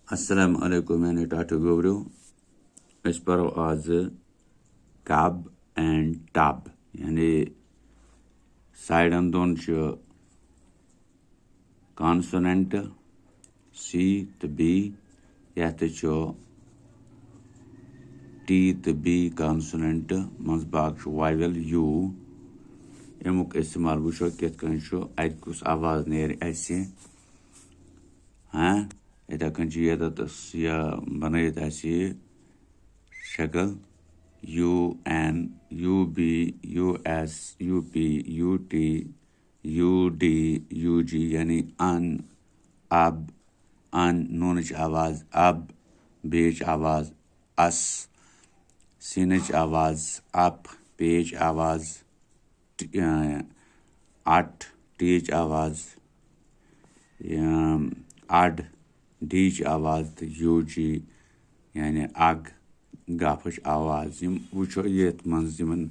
Assalamu alaikum and Tatu Guru. As per as cab and tab. Yani side and don consonant C to B yet T to B consonant mazbak vowel U. Emuk istimal bu şu ketken şu aykus avaz ner ऐसे हाँ इधर कंची ये तो या बने ऐसे शक्ल UN UB US UP UT UD UG यानी अब नूनच आवाज अब बेच आवाज अस सीनच आवाज अप पेच आवाज अट टीच आवाज अड डीच आवाज तो यूजी यानी अग गाफच आवाज वो ये मन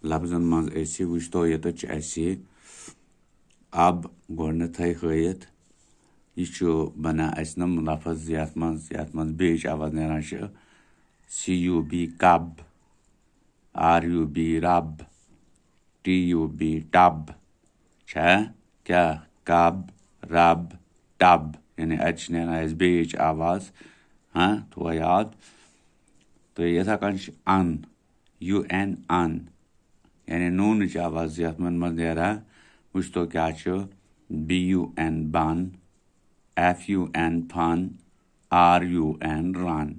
लफ्जन मज वो ये अब गोडनथ हयत यह बना नम लफज ये मज बेच आवाज नान CUB कब RUB रब TUB टब क्या कब रब टब यानी नान बेच आवाज हाँ तो याद तो यथा कन UN अन यानी नूनच आवाज यथ मन नेरान वुच तो क्या BUN बन FUN फन RUN रन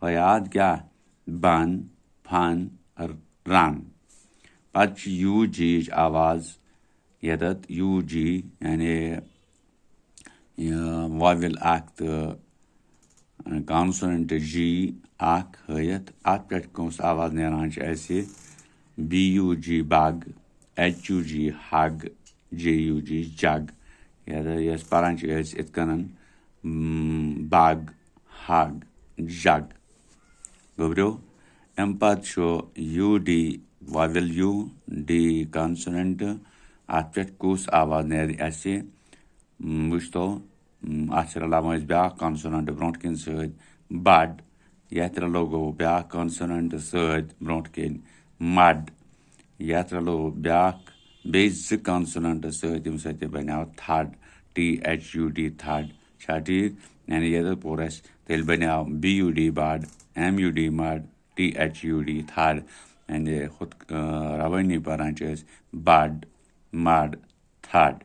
याद क्या बन फन रन पच UG आवाज यदत UG यानी वाविल अख तो कॉन्सोनेंट G अख हयत अत पे कौस आवाज नान BUG बग HUG हग JUG जग यस पारान इत कन बग हग जग गोब्रो अम पत UD वाविल U D कॉन्सोनेंट अत पे कौस आवाज नेर वुच तो अत रलावन ब्या कॉन्सोनेंट ब्रोट कन सद बड यथ रलो गो ब्या कॉन्सोनेंट सद ब्रोट कन मड यथ रलो ब्या बे कॉन्सोनेंट सद बनो थड THUD थड ठीक यानी ये पोर तेल बनो BUD बड MUD मड THUD थड यानी खुद रवानी पारान बड मड थड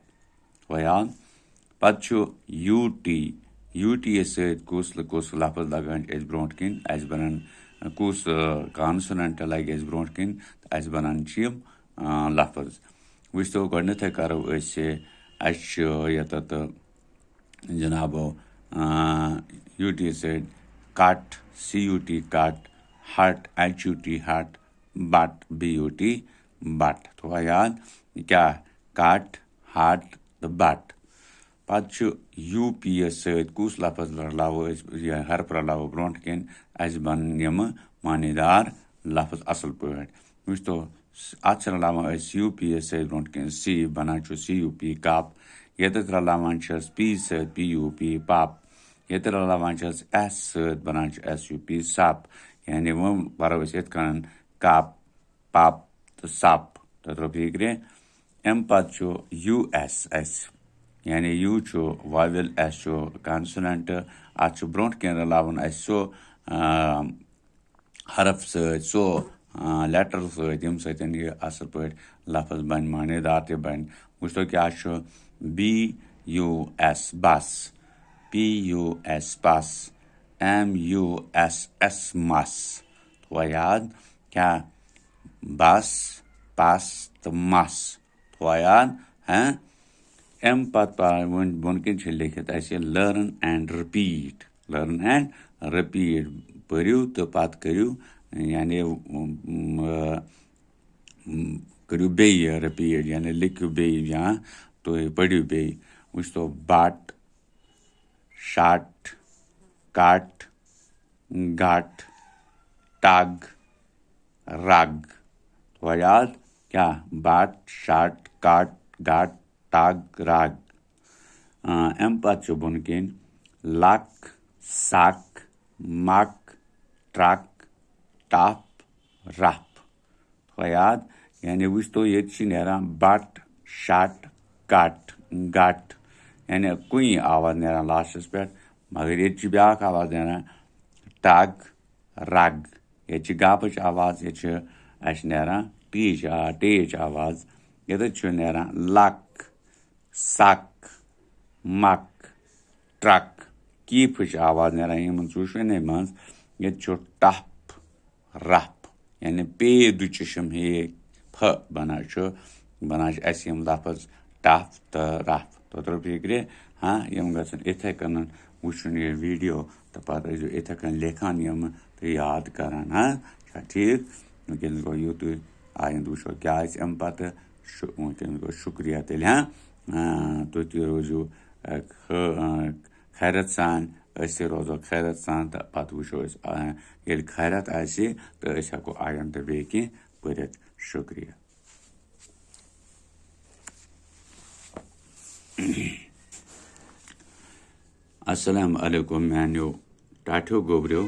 याद पत UT सद कुस लफज लगान ब्रोट कन बनान कुस कॉन्सोनेंट लगे ब्रोट कन बनान लफज वुच तो गोडनथ करो यत जनाब UT सद कट CUT कट हट HUT हट बट BUT बट तो याद क्या कट हट तो बट पत UP सद कुस लफज रलावो हरफ रलावो ब्रोट कन बन यम मानेदार लफज असल पे वुच तो अत रलावन UP सद ब्रोट कन C बनान CUP कप यत रलावन P सद PUP पप यत रलावन S सद बनान SUP सप यानी वो परो इत कन कप पप तो सप तो फिक्रे अम पत US यानी U वाविल S कॉन्सोनेंट अत ब्रोट कन रलावन हरफ सो लेटर सद यम यह असल पे लफज बन मानेदार ते बन वुच तो क्या BUS बस PUS बस MUSS मस तो याद क्या बस पस तो मस तो याद हैं अम पत बोन कन लिखित लर्न एंड रिपीट पढ़ू तो पत करू यानी करू बे रिपीट यानी लिखू बे या तो पढ़ू बे वुच तो बट शट कट गट टग रग तो याद क्या बट शट कट गट टग रग अम पत बोन कन लक سک مک ٹرک ٹپ رف تھوٚو یاد یعنی وٕچھ تو ییٚتہِ چھِ نیران بٹ شٹ کٹ گٹ یعنی کُنی آواز نیران لاسٹس پٮ۪ٹھ مگر ییٚتہِ چھِ بیٛاکھ آواز نیران ٹگ رگ ییٚتہِ چھِ گپٕچ آواز ییٚتہِ چھِ اَسہِ نیران ٹیچ آواز ییٚتٮ۪تھ چھُ نیران لک سک مک ٹرک کیٖفٕچ آواز نیران یِمن ژۄشوٕنی منٛز ییٚتہِ چھُ ٹپ رف یعنی پے دُچشم ہے پھ بنان چھُ اَسہِ یِم لفظ ٹف تہٕ رف توٚترٕ فِکرِ یِم گژھن یِتھَے کٔنۍ وٕچھُن یہِ ویٖڈیو تہٕ پَتہٕ ٲسۍزیو یِتھَے کٔنۍ لیکھان یِمہٕ تہٕ یاد کَران چھا ٹھیٖک وٕنکٮ۪نَس گوٚو یُتُے آیِنٛدٕ وٕچھو کیٛاہ آسہِ اَمہِ پَتہٕ وٕنکٮ۪نَس گوٚو شُکریہ تیٚلہِ تُہۍ تہِ روٗزِو خیرت سان أسۍ تہِ روزو خیرت سان تہٕ پَتہٕ وٕچھو أسۍ ییٚلہِ خیرت آسہِ تہٕ أسۍ ہٮ۪کو آیِنٛدٕ بیٚیہِ کینٛہہ پٔرِتھ شُکریہ السلام علیکُم میٛانیو ٹاٹھیو گوٚبریو